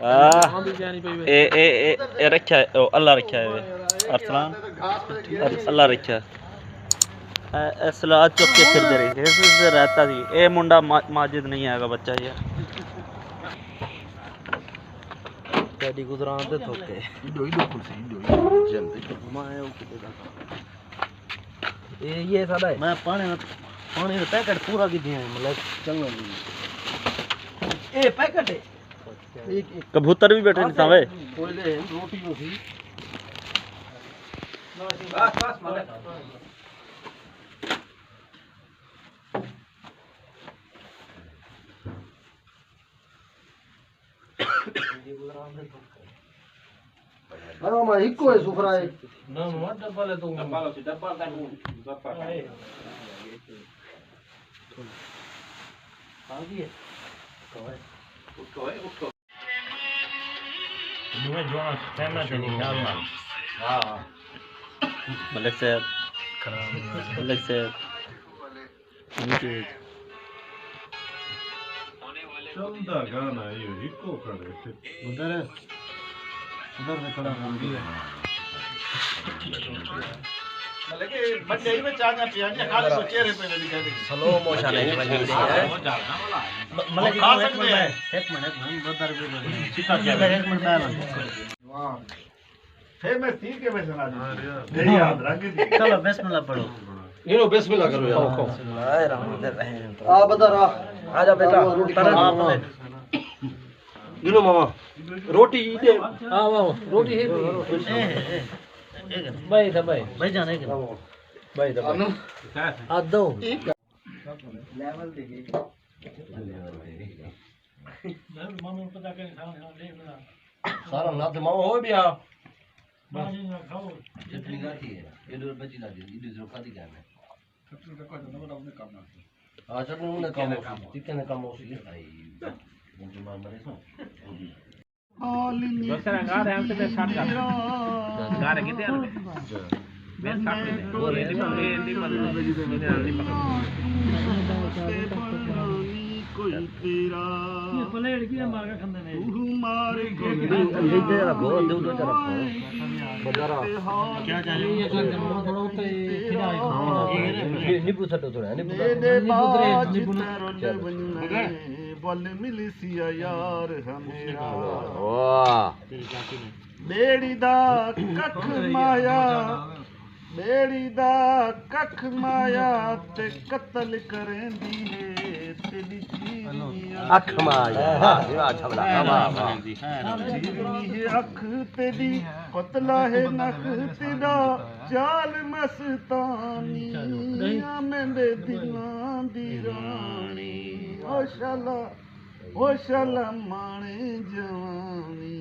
ए रखा है, अल्लाह रखा है अरसलान, अल्लाह रखा सलाद चुप के फिर रही रहता थी। ए मुंडा माजिद नहीं आएगा बच्चा यार तेरी गुजरान ते थोके ये सादा है मैं पानी का पैकेट पूरा की दिया मतलब चंगा ए पैकेट है कबूतर भी बैठे नहीं सावे रोटी हो थी बस मालिक अरे मैं इको है सुफरा है ना मत डब्बा ले दूंगा डब्बा लो डब्बा का डब्बा है आ गई उसको नुए जो फैमिली से निकालना हां मलिक साहब मलिक साहब चलता गाना ये इको खड़े उधर में खड़ा हो गया मतलब कि बंदे ही में चाचा पियाजी खाली तो चेहरे पे दिखा दे स्लो मोशन है बंदे है मतलब खा सकते हैं एक मिनट उधर भी सीधा क्या एक मिनट में वाह फिर मैं तीर के में सुना दूं याद रख चलो बिस्मिल्लाह पढ़ो इनो बिस्मिल्लाह करो यार आ बदर आजा बेटा इनो मामा रोटी दे हां वाह रोटी है भाई था भाई जाने के भाई था आ दो लेवल देखिए मामा पता के सारा नाथ मामा हो गया चटनी गाठी है ये दो बची ला दी ये जो खाती क्या है चटनी का कोई ना अपने काम ना हां चटनी ने काम चिकन ने काम हो सी आई मुझे मार मरे सो दोसरा गार है हमसे बेस काट का गार है कितने बेस काट ले वो रेडी पर कोई तेरा ये प्लेट की मार का खंदे ने तू मारे ये तेरा बहुत दो दो तरफ बदरा क्या चाहिए ये करते मामा थोड़ा उते खिला नींबू सटो थोड़ा नींबू बल मिली सिया यार हमेरा वाह बेड़ी दा कख माया बेड़ी दा कख माया ते कत्ल करेंदी है तेरी जीनी अख माया वाह छबला वाह वाह जीनी अख तेरी पतला है नख तेरा चाल मस्तानी मेरे दिलां दी रानी ओ शाला माणे जवानी